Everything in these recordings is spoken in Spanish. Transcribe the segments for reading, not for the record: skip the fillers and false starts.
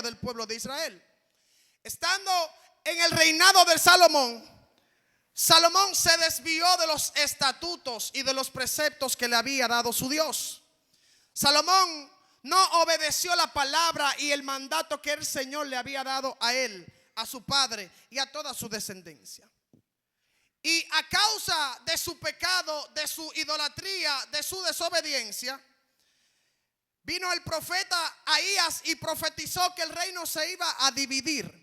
del pueblo de Israel. Estando en el reinado de Salomón, Salomón se desvió de los estatutos y de los preceptos que le había dado su Dios. Salomón no obedeció la palabra y el mandato que el Señor le había dado a él, a su padre y a toda su descendencia. Y a causa de su pecado, de su idolatría, de su desobediencia, vino el profeta Ahías y profetizó que el reino se iba a dividir.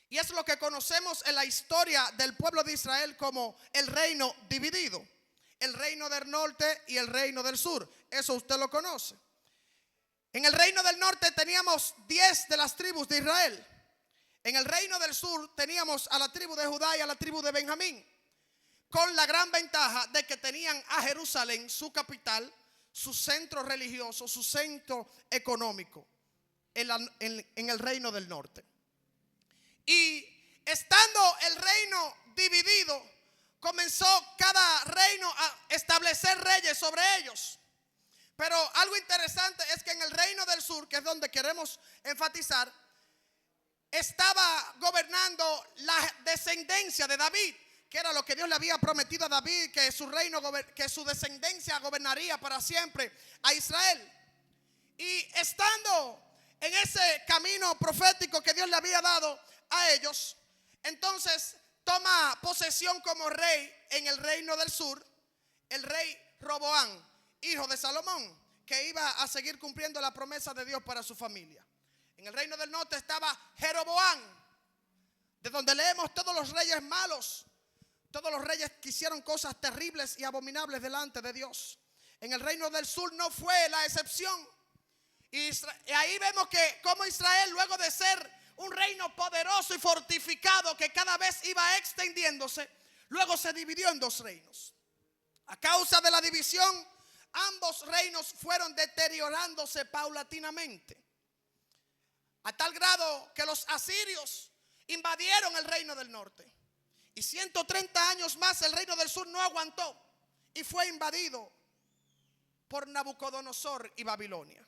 Y es lo que conocemos en la historia del pueblo de Israel como el reino dividido. El reino del norte y el reino del sur. Eso usted lo conoce. En el reino del norte teníamos 10 de las tribus de Israel. En el reino del sur teníamos a la tribu de Judá y a la tribu de Benjamín, con la gran ventaja de que tenían a Jerusalén, su capital, su centro religioso, su centro económico, en el reino del norte. Y estando el reino dividido, comenzó cada reino a establecer reyes sobre ellos. Pero algo interesante es que en el reino del sur, que es donde queremos enfatizar, estaba gobernando la descendencia de David, que era lo que Dios le había prometido a David, que su reino, que su descendencia gobernaría para siempre a Israel. Y estando en ese camino profético que Dios le había dado a ellos, entonces toma posesión como rey en el reino del sur el rey Roboam, hijo de Salomón, que iba a seguir cumpliendo la promesa de Dios para su familia. En el reino del norte estaba Jeroboam, de donde leemos todos los reyes malos, todos los reyes que hicieron cosas terribles y abominables delante de Dios. En el reino del sur no fue la excepción. Y ahí vemos que como Israel, luego de ser un reino poderoso y fortificado que cada vez iba extendiéndose, luego se dividió en dos reinos. A causa de la división, ambos reinos fueron deteriorándose paulatinamente, a tal grado que los asirios invadieron el reino del norte. Y 130 años más el reino del sur no aguantó y fue invadido por Nabucodonosor y Babilonia.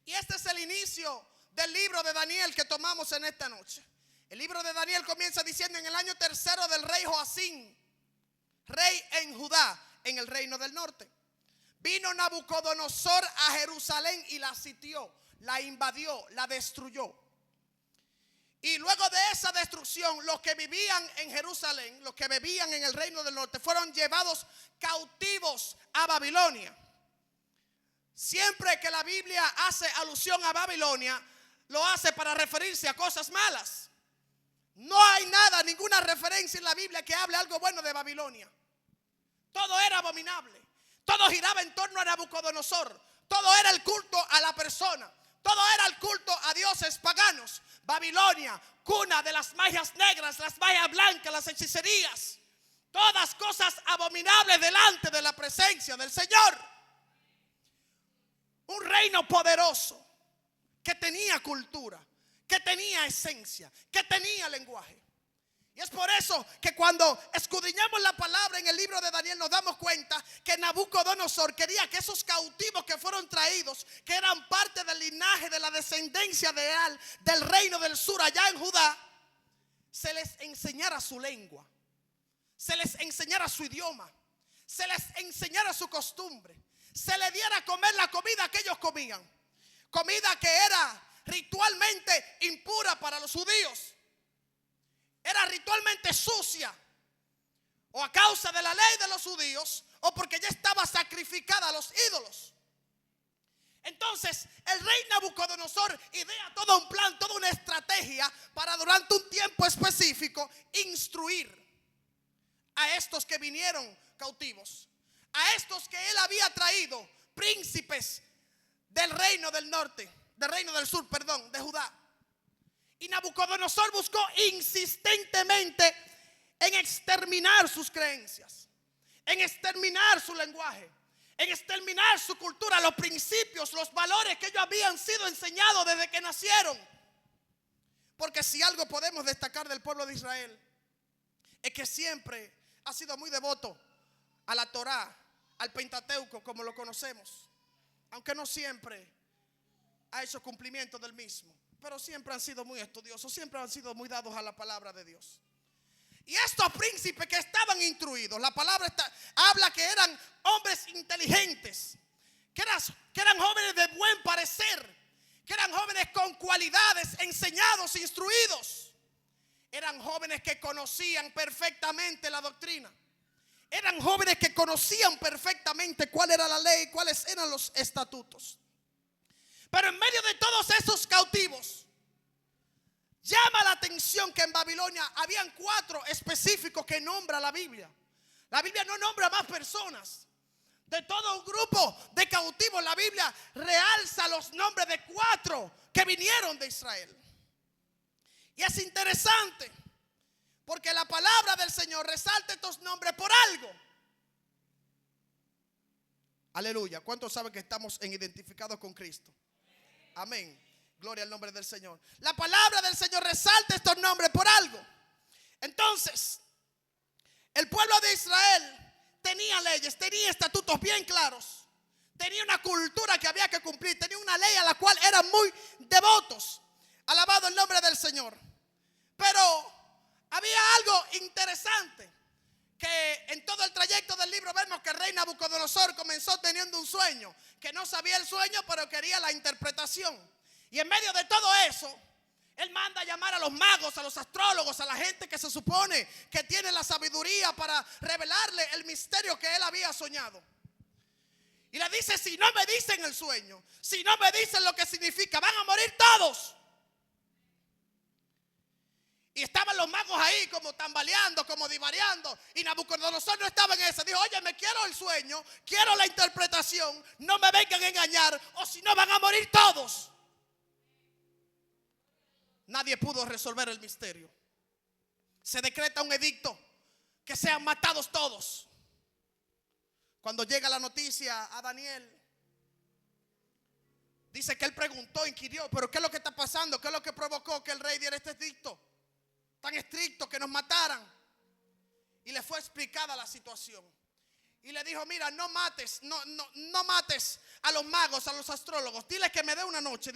Y este es el inicio del libro de Daniel que tomamos en esta noche. El libro de Daniel comienza diciendo: en el año tercero del rey Joacín, rey en Judá, en el reino del norte, vino Nabucodonosor a Jerusalén y la sitió, la invadió, la destruyó. Y luego de esa destrucción, los que vivían en Jerusalén, los que vivían en el reino del norte, fueron llevados cautivos a Babilonia. Siempre que la Biblia hace alusión a Babilonia, lo hace para referirse a cosas malas. No hay nada, ninguna referencia en la Biblia que hable algo bueno de Babilonia. Todo era abominable. Todo giraba en torno a Nabucodonosor. Todo era el culto a la persona. Todo era el culto a dioses paganos. Babilonia, cuna de las magias negras, las magias blancas, las hechicerías. Todas cosas abominables delante de la presencia del Señor. Un reino poderoso que tenía cultura, que tenía esencia, que tenía lenguaje. Y es por eso que cuando escudriñamos la palabra en el libro de Daniel nos damos cuenta que Nabucodonosor quería que esos cautivos que fueron traídos, que eran parte del linaje de la descendencia del reino del sur allá en Judá, se les enseñara su lengua, se les enseñara su idioma, se les enseñara su costumbre, se le diera a comer la comida que ellos comían, comida que era ritualmente impura para los judíos. Era ritualmente sucia, o a causa de la ley de los judíos, o porque ya estaba sacrificada a los ídolos. Entonces el rey Nabucodonosor idea todo un plan, toda una estrategia para durante un tiempo específico instruir a estos que vinieron cautivos, a estos que él había traído, príncipes del reino del norte, del reino del sur, perdón, de Judá. Y Nabucodonosor buscó insistentemente en exterminar sus creencias, en exterminar su lenguaje, en exterminar su cultura, los principios, los valores que ellos habían sido enseñados desde que nacieron. Porque si algo podemos destacar del pueblo de Israel, es que siempre ha sido muy devoto a la Torá, al Pentateuco como lo conocemos, aunque no siempre ha hecho cumplimiento del mismo. Pero siempre han sido muy estudiosos, siempre han sido muy dados a la palabra de Dios. Y estos príncipes que estaban instruidos, la palabra habla que eran hombres inteligentes, que eran jóvenes de buen parecer, que eran jóvenes con cualidades, enseñados, instruidos. Eran jóvenes que conocían perfectamente la doctrina. Eran jóvenes que conocían perfectamente cuál era la ley, cuáles eran los estatutos. Pero en medio de todos esos cautivos, llama la atención que en Babilonia habían 4 específicos que nombra la Biblia. La Biblia no nombra más personas. De todo un grupo de cautivos, la Biblia realza los nombres de 4 que vinieron de Israel. Y es interesante porque la palabra del Señor resalta estos nombres por algo. Aleluya. ¿Cuántos saben que estamos identificados con Cristo? Amén. Gloria al nombre del Señor. La palabra del Señor resalta estos nombres por algo. Entonces, el pueblo de Israel tenía leyes, tenía estatutos bien claros. Tenía una cultura que había que cumplir. Tenía una ley a la cual eran muy devotos. Alabado el nombre del Señor. Pero había algo interesante, que en todo el trayecto del libro vemos que el rey Nabucodonosor comenzó teniendo un sueño, que no sabía el sueño, pero quería la interpretación. Y en medio de todo eso, él manda a llamar a los magos, a los astrólogos, a la gente que se supone que tiene la sabiduría para revelarle el misterio que él había soñado. Y le dice: si no me dicen el sueño, si no me dicen lo que significa, van a morir todos. Y estaban los magos ahí como tambaleando, como divariando. Y Nabucodonosor no estaba en ese. Dijo: oye, me quiero el sueño, quiero la interpretación, no me vengan a engañar, o si no van a morir todos. Nadie pudo resolver el misterio. Se decreta un edicto que sean matados todos. Cuando llega la noticia a Daniel, dice que él preguntó, inquirió: pero ¿qué es lo que está pasando? ¿Qué es lo que provocó que el rey diera este edicto tan estricto, que nos mataran? Y le fue explicada la situación. Y le dijo: mira, no mates a los magos, a los astrólogos. Dile que me dé una noche,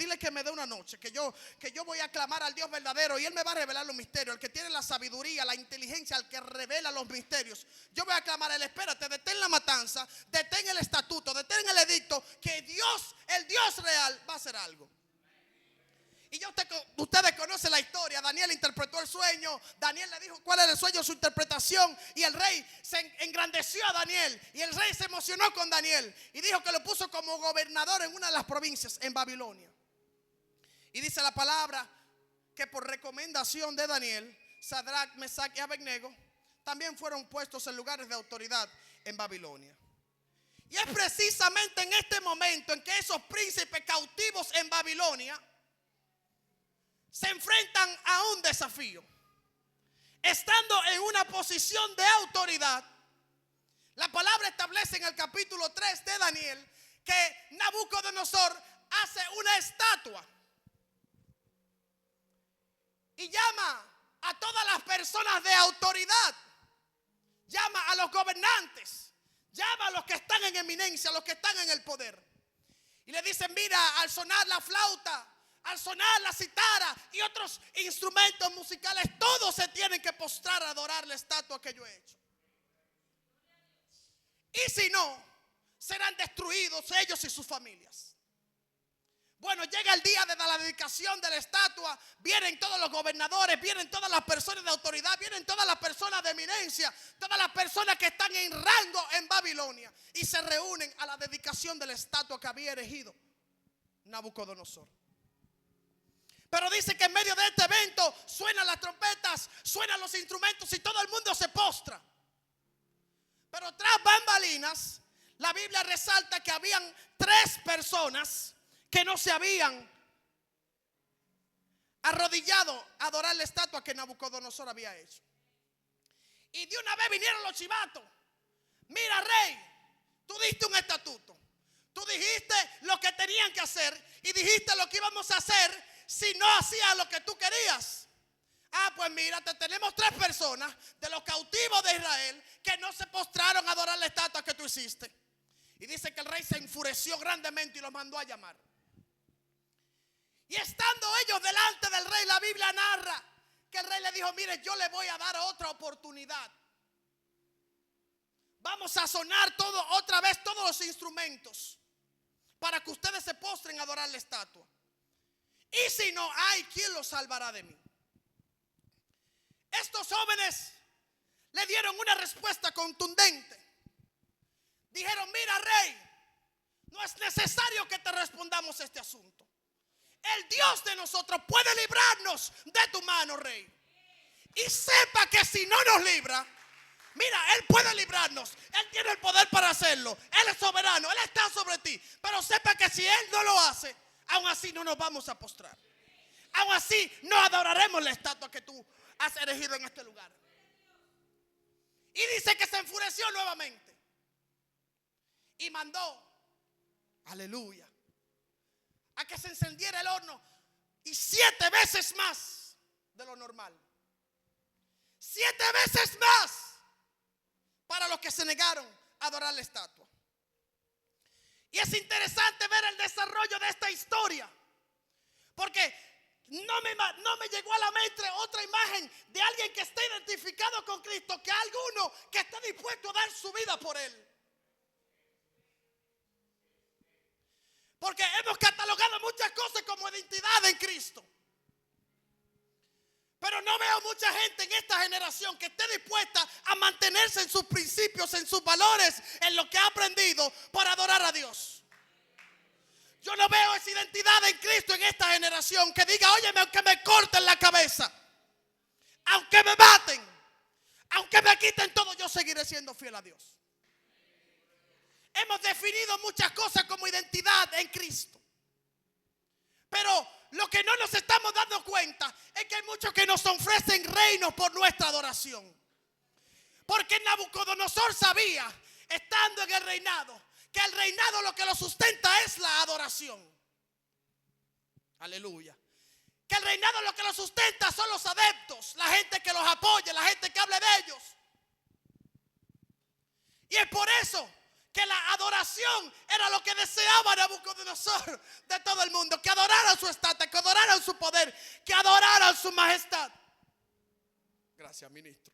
que yo voy a clamar al Dios verdadero y él me va a revelar los misterios. El que tiene la sabiduría, la inteligencia, el que revela los misterios. Yo voy a clamar a él: espérate, detén la matanza, detén el estatuto, detén el edicto, que Dios, el Dios real, va a hacer algo. Y ustedes conocen la historia. Daniel interpretó el sueño. Daniel le dijo cuál era el sueño, su interpretación. Y el rey se engrandeció a Daniel. Y el rey se emocionó con Daniel. Y dijo que lo puso como gobernador en una de las provincias, en Babilonia. Y dice la palabra que por recomendación de Daniel, Sadrach, Mesach y Abednego también fueron puestos en lugares de autoridad en Babilonia. Y es precisamente en este momento en que esos príncipes cautivos en Babilonia se enfrentan a un desafío. Estando en una posición de autoridad, la palabra establece en el capítulo 3 de Daniel que Nabucodonosor hace una estatua y llama a todas las personas de autoridad, llama a los gobernantes, llama a los que están en eminencia, a los que están en el poder, y le dicen: mira, al sonar la flauta, al sonar la citara y otros instrumentos musicales, todos se tienen que postrar a adorar la estatua que yo he hecho. Y si no, serán destruidos ellos y sus familias. Bueno, llega el día de la dedicación de la estatua. Vienen todos los gobernadores, vienen todas las personas de autoridad, vienen todas las personas de eminencia, todas las personas que están en rango en Babilonia, y se reúnen a la dedicación de la estatua que había erigido Nabucodonosor. Pero dice que en medio de este evento suenan las trompetas, suenan los instrumentos y todo el mundo se postra. Pero tras bambalinas, la Biblia resalta que habían 3 personas que no se habían arrodillado a adorar la estatua que Nabucodonosor había hecho. Y de una vez vinieron los chivatos. Mira, rey, tú diste un estatuto. Tú dijiste lo que tenían que hacer y dijiste lo que íbamos a hacer si no hacías lo que tú querías. Pues mira, tenemos 3 personas de los cautivos de Israel que no se postraron a adorar la estatua que tú hiciste. Y dice que el rey se enfureció grandemente y los mandó a llamar. Y estando ellos delante del rey, la Biblia narra que el rey le dijo: mire, yo le voy a dar otra oportunidad. Vamos a sonar otra vez todos los instrumentos para que ustedes se postren a adorar la estatua. Y si no hay, ¿quién los salvará de mí? Estos jóvenes le dieron una respuesta contundente. Dijeron: mira, rey, no es necesario que te respondamos este asunto. El Dios de nosotros puede librarnos de tu mano, rey. Y sepa que si no nos libra, mira, Él puede librarnos. Él tiene el poder para hacerlo. Él es soberano, Él está sobre ti. Pero sepa que si Él no lo hace, aún así no nos vamos a postrar. Aún así no adoraremos la estatua que tú has erigido en este lugar. Y dice que se enfureció nuevamente y mandó, aleluya, a que se encendiera el horno, y 7 veces más de lo normal. 7 veces más para los que se negaron a adorar la estatua. Y es interesante ver el desarrollo de esta historia, porque no me llegó a la mente otra imagen de alguien que está identificado con Cristo, que alguno que está dispuesto a dar su vida por Él. Porque hemos catalogado muchas cosas como identidad en Cristo, pero no veo mucha gente en esta generación que esté dispuesta a mantenerse en sus principios, en sus valores, en lo que ha aprendido para adorar a Dios. Yo no veo esa identidad en Cristo en esta generación que diga: óyeme, aunque me corten la cabeza, aunque me maten, aunque me quiten todo, yo seguiré siendo fiel a Dios. Hemos definido muchas cosas como identidad en Cristo, pero lo que no nos estamos dando cuenta es que hay muchos que nos ofrecen reinos por nuestra adoración. Porque Nabucodonosor sabía, estando en el reinado, que el reinado lo que lo sustenta es la adoración. Aleluya. Que el reinado lo que lo sustenta son los adeptos, la gente que los apoya, la gente que hable de ellos. Y es por eso que la adoración era lo que deseaba Nabucodonosor de todo el mundo. Que adoraran su estatua, que adoraran su poder, que adoraran su majestad. Gracias, ministro.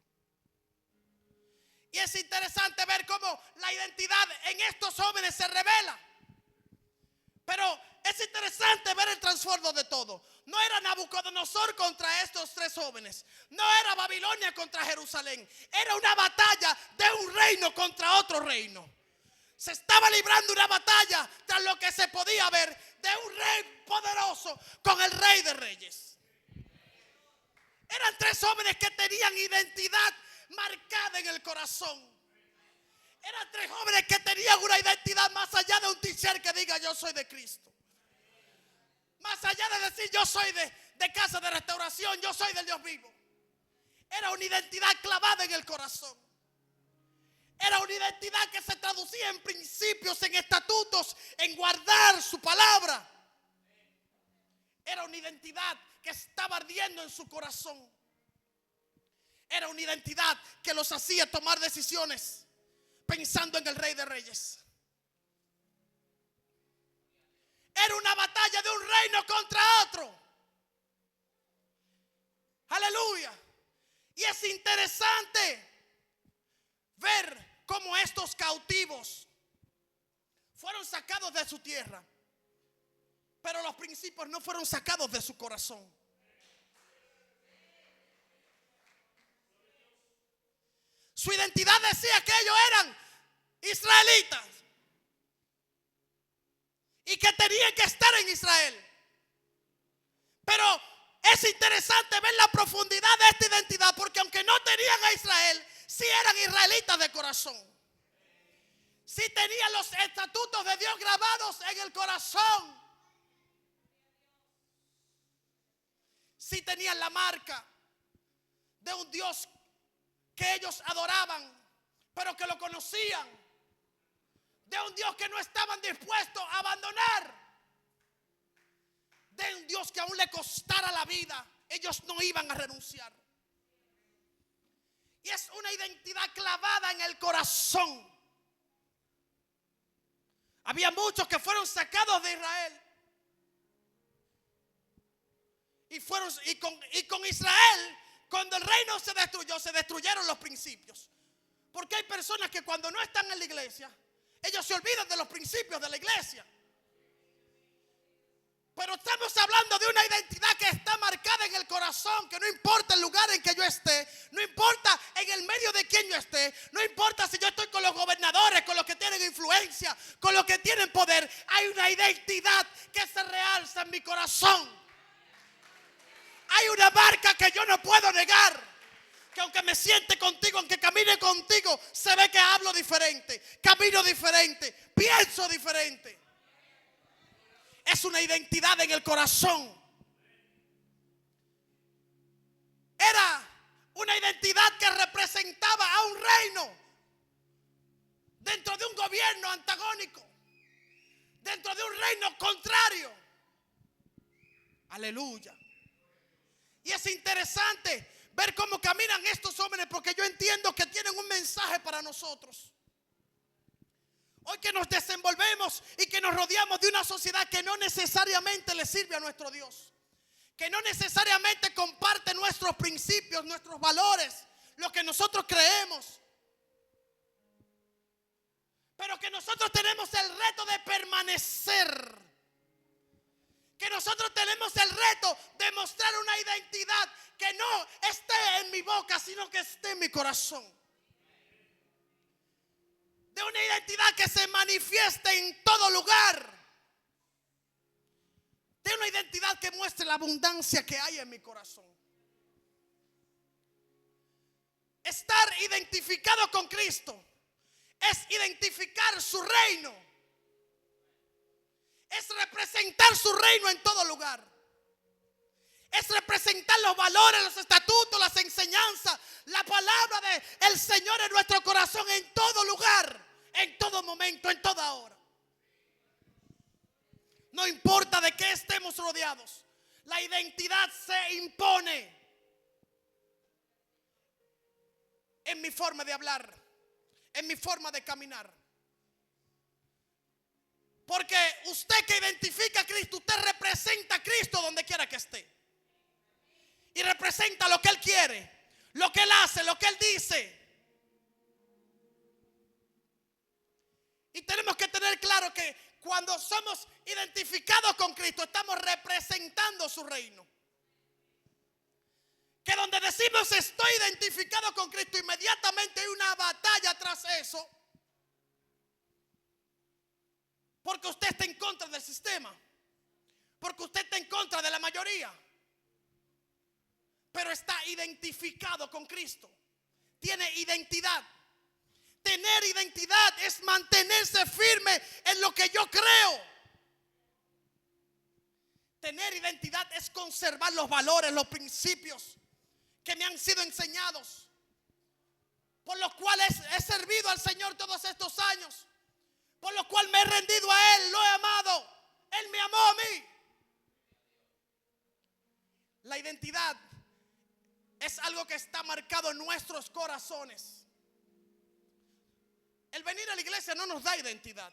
Y es interesante ver cómo la identidad en estos jóvenes se revela. Pero es interesante ver el trasfondo de todo. No era Nabucodonosor contra estos 3 jóvenes. No era Babilonia contra Jerusalén. Era una batalla de un reino contra otro reino. Se estaba librando una batalla tras lo que se podía ver de un rey poderoso con el Rey de Reyes. Eran 3 jóvenes que tenían identidad marcada en el corazón. Eran 3 jóvenes que tenían una identidad más allá de un t-shirt que diga: yo soy de Cristo. Más allá de decir: yo soy de casa de restauración, yo soy del Dios vivo. Era una identidad clavada en el corazón. Era una identidad que se traducía en principios, en estatutos, en guardar su palabra. Era una identidad que estaba ardiendo en su corazón. Era una identidad que los hacía tomar decisiones pensando en el Rey de Reyes. Era una batalla de un reino contra otro. Aleluya. Y es interesante ver cómo estos cautivos fueron sacados de su tierra, pero los principios no fueron sacados de su corazón. Su identidad decía que ellos eran israelitas y que tenían que estar en Israel. Pero es interesante ver la profundidad de esta identidad, porque aunque no tenían a Israel, sí eran israelitas de corazón. Sí tenían los estatutos de Dios grabados en el corazón. Sí tenían la marca de un Dios que ellos adoraban, pero que lo conocían. De un Dios que no estaban dispuestos a abandonar. De un Dios que aún le costara la vida, ellos no iban a renunciar. Y es una identidad clavada en el corazón. Había muchos que fueron sacados de Israel, Y con Israel, cuando el reino se destruyó, se destruyeron los principios. Porque hay personas que cuando no están en la iglesia, ellos se olvidan de los principios de la iglesia. Pero estamos hablando de una identidad que está marcada en el corazón, que no importa el lugar en que yo esté, no importa en el medio de quién yo esté, no importa si yo estoy con los gobernadores, con los que tienen influencia, con los que tienen poder, hay una identidad que se realza en mi corazón. Hay una marca que yo no puedo negar, que aunque me siente contigo, aunque camine contigo, se ve que hablo diferente, camino diferente, pienso diferente. Es una identidad en el corazón. Era una identidad que representaba a un reino dentro de un gobierno antagónico, dentro de un reino contrario. Aleluya. Y es interesante ver cómo caminan estos hombres, porque yo entiendo que tienen un mensaje para nosotros. Hoy que nos desenvolvemos y que nos rodeamos de una sociedad que no necesariamente le sirve a nuestro Dios, que no necesariamente comparte nuestros principios, nuestros valores, lo que nosotros creemos, pero que nosotros tenemos el reto de permanecer, que nosotros tenemos el reto de mostrar una identidad que no esté en mi boca, sino que esté en mi corazón. De una identidad que se manifieste en todo lugar. De una identidad que muestre la abundancia que hay en mi corazón. Estar identificado con Cristo es identificar su reino. Es representar su reino en todo lugar. Es representar los valores, los estatutos, las enseñanzas, la palabra del Señor en nuestro corazón en todo lugar. En todo momento, en toda hora. No importa de qué estemos rodeados, la identidad se impone en mi forma de hablar, en mi forma de caminar. Porque usted que identifica a Cristo, usted representa a Cristo donde quiera que esté. Y representa lo que Él quiere, lo que Él hace, lo que Él dice. Y tenemos que tener claro que cuando somos identificados con Cristo, estamos representando su reino. Que donde decimos estoy identificado con Cristo, inmediatamente hay una batalla tras eso. Porque usted está en contra del sistema. Porque usted está en contra de la mayoría. Pero está identificado con Cristo. Tiene identidad. Tener identidad es mantenerse firme en lo que yo creo. Tener identidad es conservar los valores, los principios que me han sido enseñados, por los cuales he servido al Señor todos estos años, por los cuales me he rendido a Él, lo he amado, Él me amó a mí. La identidad es algo que está marcado en nuestros corazones. El venir a la iglesia no nos da identidad.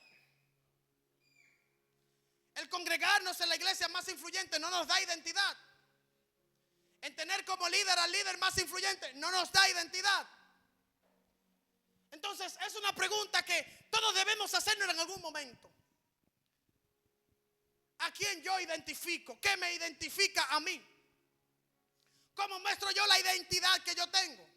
El congregarnos en la iglesia más influyente no nos da identidad. En tener como líder al líder más influyente no nos da identidad. Entonces es una pregunta que todos debemos hacernos en algún momento. ¿A quién yo identifico? ¿Qué me identifica a mí? ¿Cómo muestro yo la identidad que yo tengo?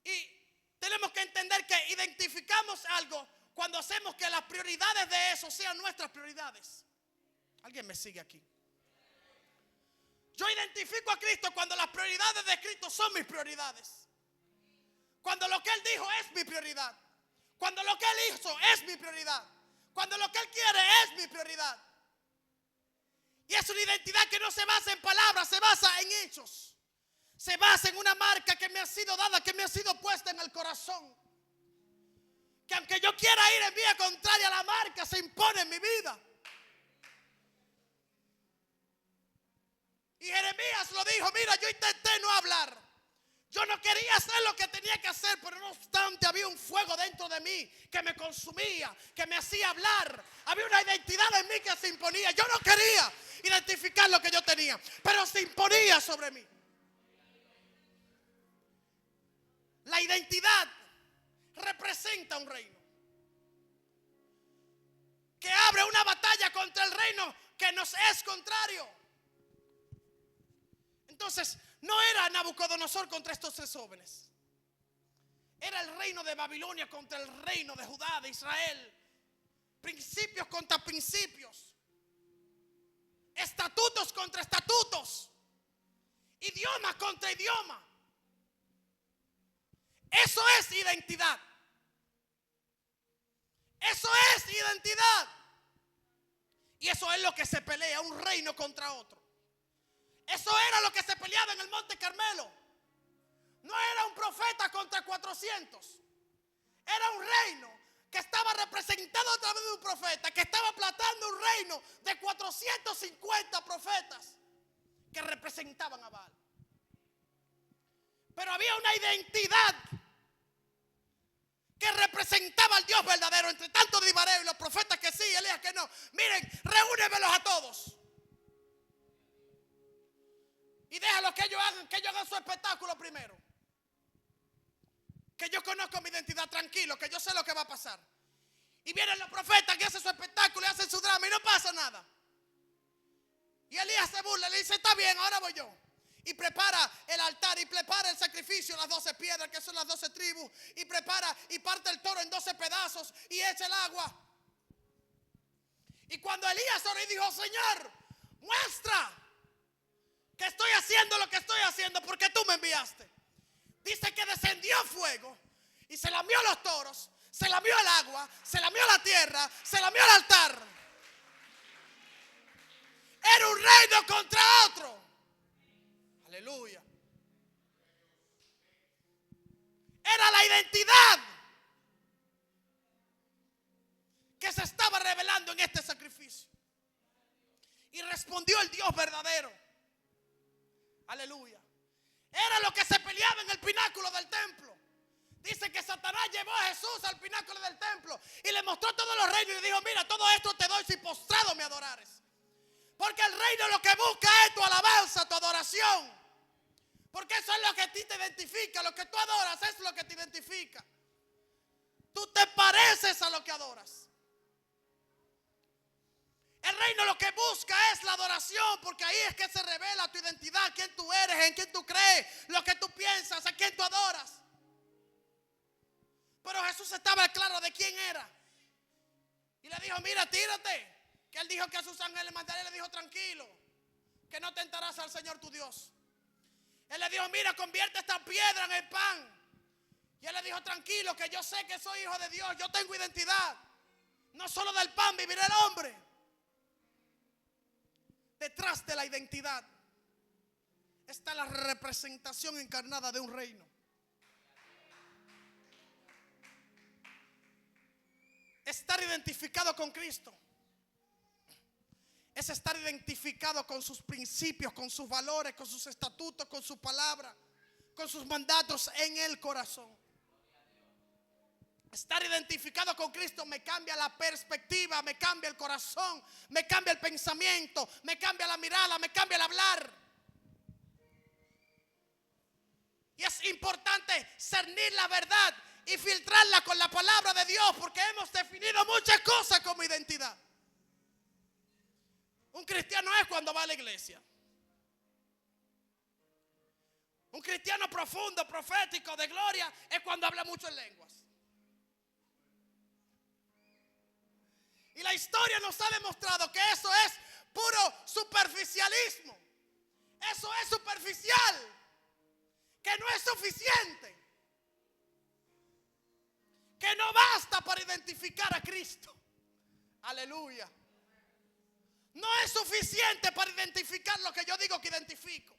Y tenemos que entender que identificamos algo cuando hacemos que las prioridades de eso sean nuestras prioridades. ¿Alguien me sigue aquí? Yo identifico a Cristo cuando las prioridades de Cristo son mis prioridades. Cuando lo que Él dijo es mi prioridad. Cuando lo que Él hizo es mi prioridad. Cuando lo que Él quiere es mi prioridad. Y es una identidad que no se basa en palabras, se basa en hechos. Se basa en una marca que me ha sido dada, que me ha sido puesta en el corazón. Que aunque yo quiera ir en vía contraria, la marca se impone en mi vida. Y Jeremías lo dijo, mira, yo intenté no hablar. Yo no quería hacer lo que tenía que hacer, pero no obstante había un fuego dentro de mí que me consumía, que me hacía hablar. Había una identidad en mí que se imponía. Yo no quería. Y identificar lo que yo tenía, pero se imponía sobre mí. La identidad representa un reino que abre una batalla contra el reino que nos es contrario. Entonces, no era Nabucodonosor contra estos 3 jóvenes. Era el reino de Babilonia contra el reino de Judá, de Israel. Principios contra principios. Estatutos contra estatutos. Idioma contra idioma. Eso es identidad. Eso es identidad. Y eso es lo que se pelea, un reino contra otro. Eso era lo que se peleaba en el Monte Carmelo. No era un profeta contra 400. Era un reino que estaba representado a través de un profeta, que estaba aplastando un reino de 450 profetas que representaban a Baal. Pero había una identidad que representaba al Dios verdadero. Entre tanto divareo y los profetas que sí, Elías que no. Miren, reúnemelos a todos. Y déjalo que ellos hagan su espectáculo primero. Que yo conozco mi identidad, tranquilo, que yo sé lo que va a pasar. Y vienen los profetas que hacen su espectáculo y hacen su drama y no pasa nada. Y Elías se burla, le dice, está bien, ahora voy yo. Y prepara el altar y prepara el sacrificio, las 12 piedras que son las 12 tribus. Y prepara y parte el toro en 12 pedazos y echa el agua. Y cuando Elías oró y dijo, Señor, muestra que estoy haciendo lo que estoy haciendo porque tú me enviaste. Dice que descendió fuego y se lamió los toros, se lamió el agua, se lamió la tierra, se lamió el altar. Era un reino contra otro. Aleluya. Era la identidad que se estaba revelando en este sacrificio. Y respondió el Dios verdadero. Aleluya. Era lo que se peleaba en el pináculo del templo. Dice que Satanás llevó a Jesús al pináculo del templo y le mostró todos los reinos y le dijo, mira, todo esto te doy si postrado me adorares. Porque el reino lo que busca es tu alabanza, tu adoración. Porque eso es lo que a ti te identifica. Lo que tú adoras es lo que te identifica. Tú te pareces a lo que adoras. El reino lo que busca es la adoración, porque ahí es que se revela tu identidad, quién tú eres, en quién tú crees, lo que tú piensas, a quién tú adoras. Pero Jesús estaba claro de quién era. Y le dijo, mira, tírate. Que él dijo que a sus ángeles le mandaría, le dijo, tranquilo, que no tentarás al Señor tu Dios. Él le dijo, mira, convierte esta piedra en el pan. Y él le dijo, tranquilo, que yo sé que soy hijo de Dios, yo tengo identidad. No solo del pan vivirá el hombre. Detrás de la identidad está la representación encarnada de un reino. Estar identificado con Cristo es estar identificado con sus principios, con sus valores, con sus estatutos, con su palabra, con sus mandatos en el corazón. Estar identificado con Cristo me cambia la perspectiva, me cambia el corazón, me cambia el pensamiento, me cambia la mirada, me cambia el hablar. Y es importante cernir la verdad y filtrarla con la palabra de Dios, porque hemos definido muchas cosas como identidad. Un cristiano es cuando va a la iglesia. Un cristiano profundo, profético, de gloria, es cuando habla mucho en lenguas. Y la historia nos ha demostrado que eso es puro superficialismo. Eso es superficial, que no es suficiente, que no basta para identificar a Cristo. Aleluya. No es suficiente para identificar lo que yo digo que identifico.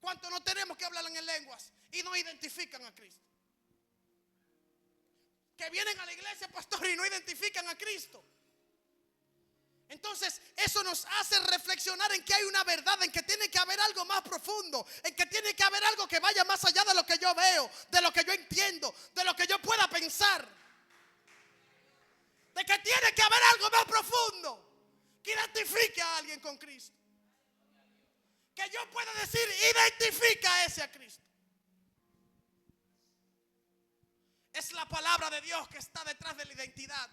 ¿Cuántos no tenemos que hablar en lenguas y no identifican a Cristo? Que vienen a la iglesia, pastor, y no identifican a Cristo. Entonces eso nos hace reflexionar en que hay una verdad, en que tiene que haber algo más profundo, en que tiene que haber algo que vaya más allá de lo que yo veo, de lo que yo entiendo, de lo que yo pueda pensar. De que tiene que haber algo más profundo. que identifique a alguien con Cristo. Que yo pueda decir, identifica a ese a Cristo. Es la palabra de Dios que está detrás de la identidad.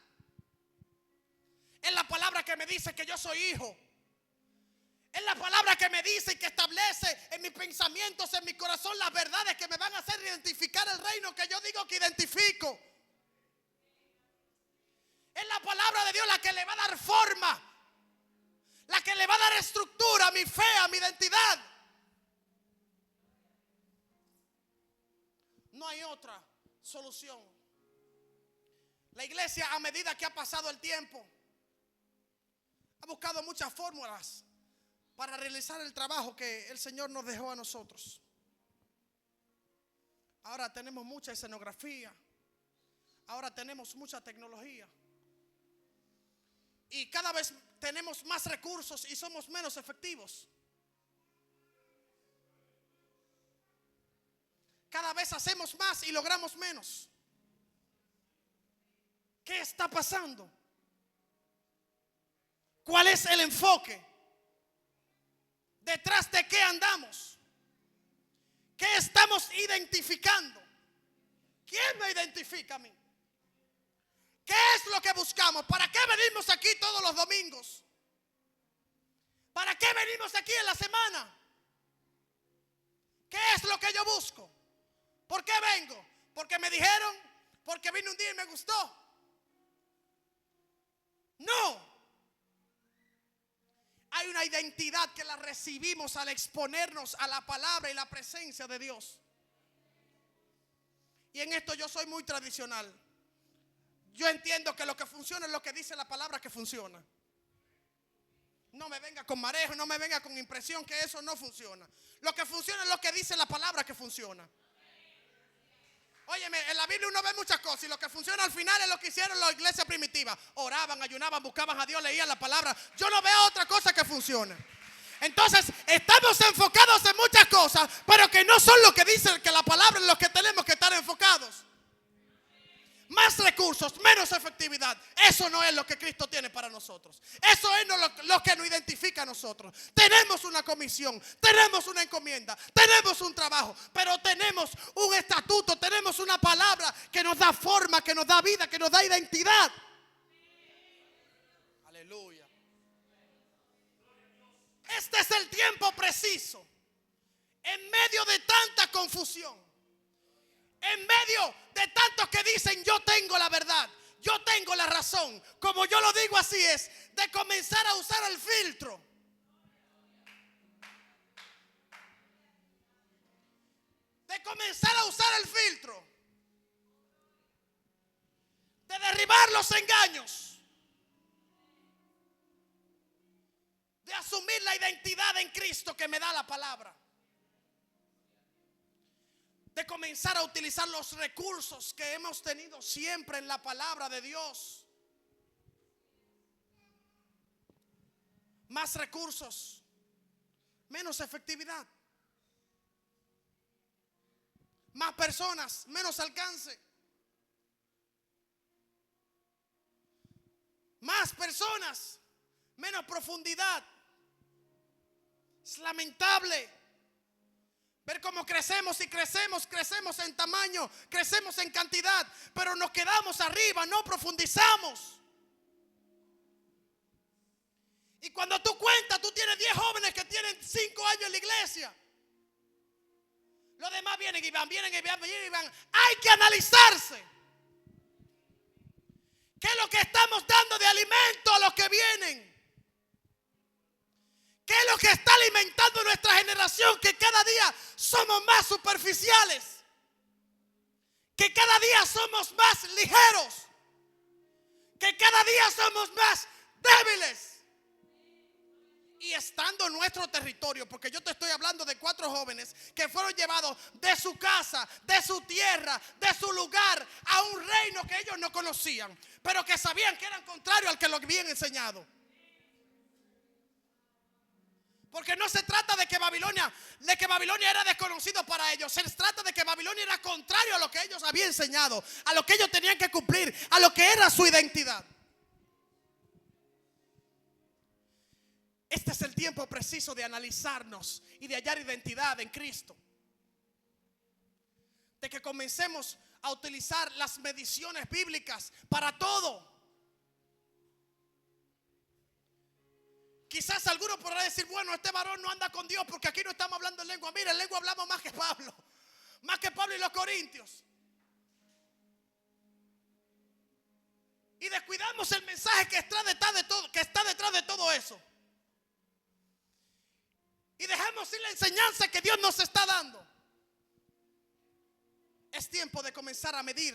Es la palabra que me dice que yo soy hijo. Es la palabra que me dice y que establece en mis pensamientos, en mi corazón, las verdades que me van a hacer identificar el reino que yo digo que identifico. Es la palabra de Dios la que le va a dar forma, la que le va a dar estructura a mi fe, a mi identidad. No hay otra solución. La iglesia, a medida que ha pasado el tiempo, ha buscado muchas fórmulas para realizar el trabajo que el Señor nos dejó a nosotros. Ahora tenemos mucha escenografía, ahora tenemos mucha tecnología, y cada vez tenemos más recursos y somos menos efectivos. Cada vez hacemos más y logramos menos. ¿Qué está pasando? ¿Cuál es el enfoque? ¿Detrás de qué andamos? ¿Qué estamos identificando? ¿Quién me identifica a mí? ¿Qué es lo que buscamos? ¿Para qué venimos aquí todos los domingos? ¿Para qué venimos aquí en la semana? ¿Qué es lo que yo busco? ¿Por qué vengo? ¿Porque me dijeron? ¿Porque vine un día y me gustó? No. Hay una identidad que la recibimos al exponernos a la palabra y la presencia de Dios. Y en esto yo soy muy tradicional. Yo entiendo que lo que funciona es lo que dice la palabra que funciona. No me venga con marejo, no me venga con impresión, que eso no funciona. Lo que funciona es lo que dice la palabra que funciona. Óyeme, en la Biblia uno ve muchas cosas y lo que funciona al final es lo que hicieron las iglesias primitivas. Oraban, ayunaban, buscaban a Dios, leían la palabra. Yo no veo otra cosa que funcione. Entonces estamos enfocados en muchas cosas, pero que no son lo que dice que la palabra en lo que tenemos que estar enfocados. Más recursos, menos efectividad. Eso no es lo que Cristo tiene para nosotros. Eso es lo que nos identifica a nosotros. Tenemos una comisión, tenemos una encomienda, tenemos un trabajo, pero tenemos un estatuto, tenemos una palabra que nos da forma, que nos da vida, que nos da identidad. Aleluya. Este es el tiempo preciso, en medio de tanta confusión, en medio de tantos que dicen yo tengo la verdad, yo tengo la razón, como yo lo digo así es, de comenzar a usar el filtro. De comenzar a usar el filtro. De derribar los engaños. De asumir la identidad en Cristo que me da la palabra. De comenzar a utilizar los recursos que hemos tenido siempre en la palabra de Dios. Más recursos, menos efectividad. Más personas, menos alcance. Más personas, menos profundidad. Es lamentable ver cómo crecemos y crecemos en tamaño, crecemos en cantidad, pero nos quedamos arriba, no profundizamos. Y cuando tú cuentas, tú tienes 10 jóvenes que tienen 5 años en la iglesia. Los demás vienen y van, vienen y van, vienen y van. Hay que analizarse. ¿Qué es lo que estamos dando de alimento a los que vienen? ¿Qué es lo que está alimentando nuestra generación? Que cada día somos más superficiales. Que cada día somos más ligeros. Que cada día somos más débiles. Y estando en nuestro territorio, porque yo te estoy hablando de 4 jóvenes que fueron llevados de su casa, de su tierra, de su lugar, a un reino que ellos no conocían, pero que sabían que eran contrarios al que lo habían enseñado. Porque no se trata de que Babilonia era desconocido para ellos. Se trata de que Babilonia era contrario a lo que ellos habían enseñado, a lo que ellos tenían que cumplir, a lo que era su identidad. es el tiempo preciso de analizarnos y de hallar identidad en Cristo. De que comencemos a utilizar las mediciones bíblicas para todo. Quizás alguno podrá decir, bueno, este varón no anda con Dios porque aquí no estamos hablando en lengua. Mira, en lengua hablamos más que Pablo y los corintios. Y descuidamos el mensaje que está detrás de todo eso. Y dejemos ir la enseñanza que Dios nos está dando. Es tiempo de comenzar a medir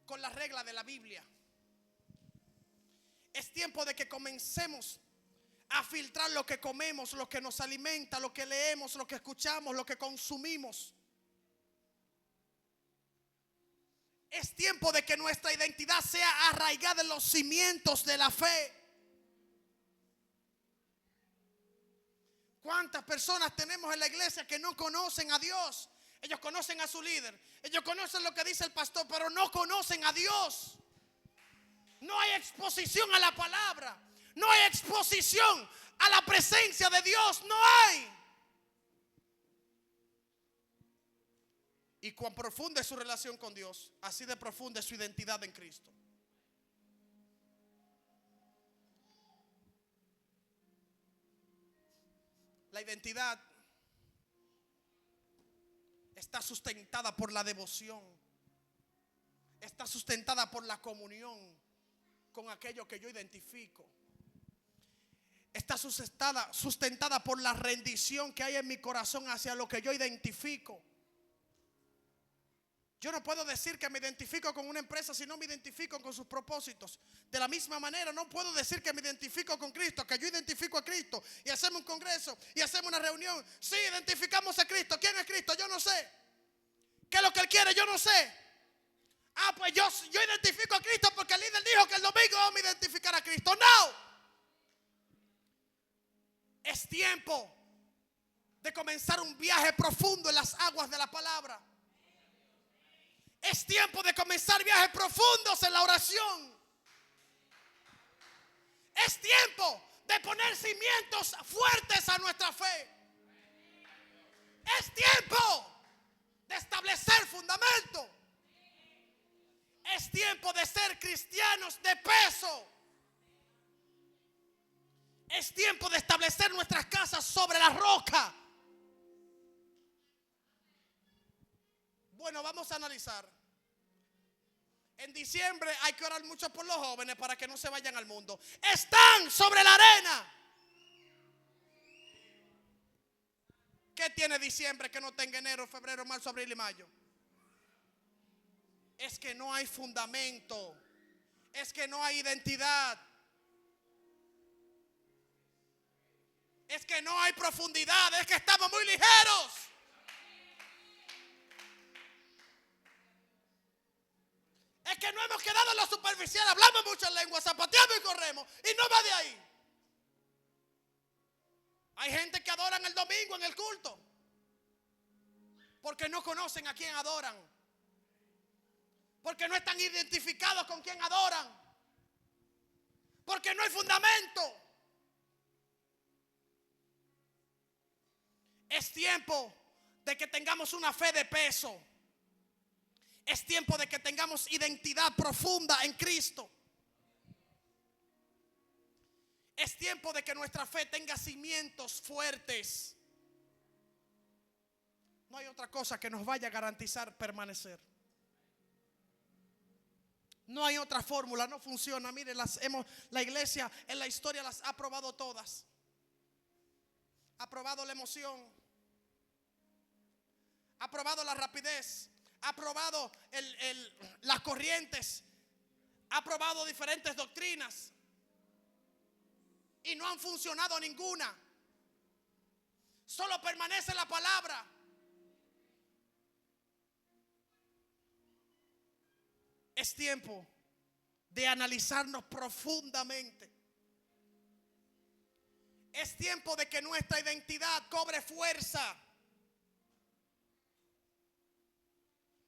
con la regla de la Biblia. Es tiempo de que comencemos a filtrar lo que comemos, lo que nos alimenta, lo que leemos, lo que escuchamos, lo que consumimos. Es tiempo de que nuestra identidad sea arraigada en los cimientos de la fe. ¿Cuántas personas tenemos en la iglesia que no conocen a Dios? Ellos conocen a su líder, ellos conocen lo que dice el pastor, pero no conocen a Dios. No hay exposición a la palabra, no hay exposición a la presencia de Dios, no hay. Y cuán profunda es su relación con Dios, así de profunda es su identidad en Cristo. La identidad está sustentada por la devoción, está sustentada por la comunión con aquello que yo identifico. Está sustentada por la rendición que hay en mi corazón hacia lo que yo identifico. Yo no puedo decir que me identifico con una empresa si no me identifico con sus propósitos. De la misma manera, no puedo decir que me identifico con Cristo, que yo identifico a Cristo y hacemos un congreso y hacemos una reunión. Sí, identificamos a Cristo. ¿Quién es Cristo? Yo no sé. ¿Qué es lo que Él quiere? Yo no sé. Pues yo identifico a Cristo porque el líder dijo que el domingo vamos a identificar a Cristo. No. Es tiempo de comenzar un viaje profundo en las aguas de la palabra. Es tiempo de comenzar viajes profundos en la oración. Es tiempo de poner cimientos fuertes a nuestra fe. Es tiempo de establecer fundamento. Es tiempo de ser cristianos de peso. Es tiempo de establecer nuestras casas sobre la roca. Bueno, vamos a analizar. En diciembre hay que orar mucho por los jóvenes para que no se vayan al mundo. Están sobre la arena. ¿Qué tiene diciembre que no tenga enero, febrero, marzo, abril y mayo? Es que no hay fundamento. Es que no hay identidad. Es que no hay profundidad. Es que estamos muy ligeros. Es que no hemos quedado en lo superficial. Hablamos muchas lenguas, zapateamos y corremos. Y no va de ahí. Hay gente que adoran el domingo en el culto porque no conocen a quién adoran. Porque no están identificados con quién adoran. Porque no hay fundamento. Es tiempo de que tengamos una fe de peso. Es tiempo de que tengamos identidad profunda en Cristo. Es tiempo de que nuestra fe tenga cimientos fuertes. No hay otra cosa que nos vaya a garantizar permanecer. No hay otra fórmula, no funciona. Mire, la iglesia en la historia las ha probado todas. Ha probado la emoción. Ha probado la rapidez. Ha probado las corrientes. Ha probado diferentes doctrinas. Y no han funcionado ninguna. Solo permanece la palabra. Es tiempo de analizarnos profundamente. Es tiempo de que nuestra identidad cobre fuerza.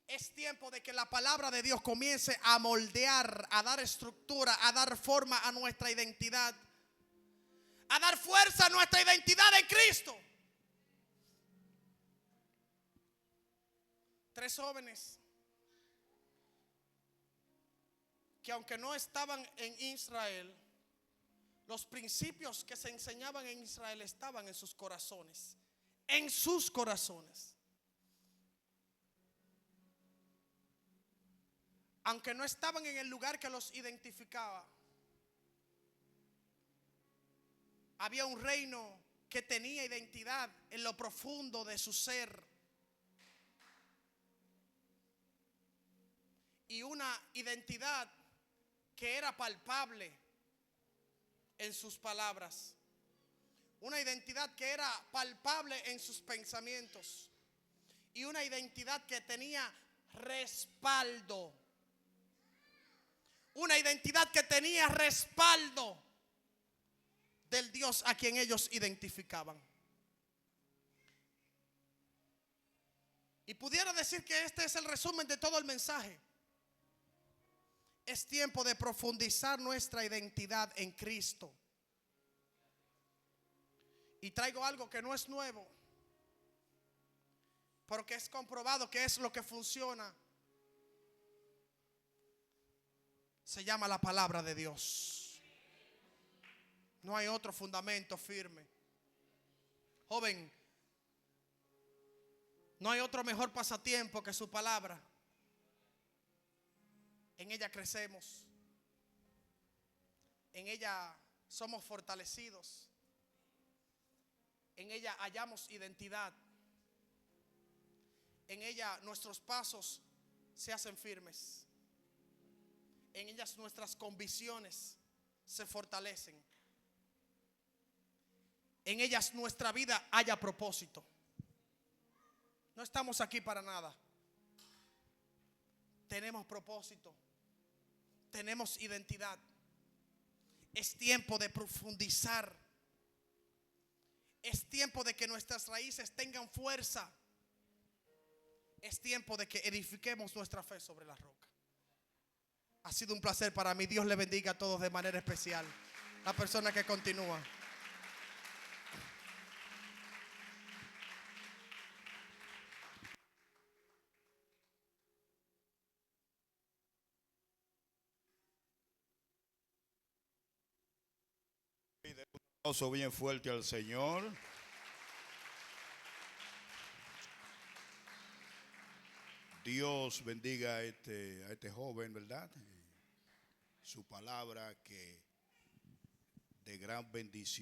Es tiempo de que la palabra de Dios comience a moldear, a dar estructura, a dar forma a nuestra identidad. dar fuerza a nuestra identidad en Cristo. 3 jóvenes que aunque no estaban en Israel, los principios que se enseñaban en Israel estaban en sus corazones. En sus corazones. Aunque no estaban en el lugar que los identificaba, había un reino que tenía identidad en lo profundo de su ser. Y una identidad que era palpable en sus palabras. Una identidad que era palpable en sus pensamientos. Y una identidad que tenía respaldo. Una identidad que tenía respaldo del Dios a quien ellos identificaban. Y pudiera decir que este es el resumen de todo el mensaje. Es tiempo de profundizar nuestra identidad en Cristo. Y traigo algo que no es nuevo, porque es comprobado que es lo que funciona. Se llama la palabra de Dios. No hay otro fundamento firme. Joven, no hay otro mejor pasatiempo que su palabra. En ella crecemos. En ella somos fortalecidos. En ella hallamos identidad. En ella nuestros pasos se hacen firmes. En ellas nuestras convicciones se fortalecen. En ellas nuestra vida haya propósito. No estamos aquí para nada. Tenemos propósito. Tenemos identidad. Es tiempo de profundizar. Es tiempo de que nuestras raíces tengan fuerza. Es tiempo de que edifiquemos nuestra fe sobre la roca. Ha sido un placer para mí. Dios le bendiga a todos de manera especial. La persona que continúa. Un aplauso bien fuerte al Señor. Dios bendiga a este joven, ¿verdad? Su palabra que de gran bendición.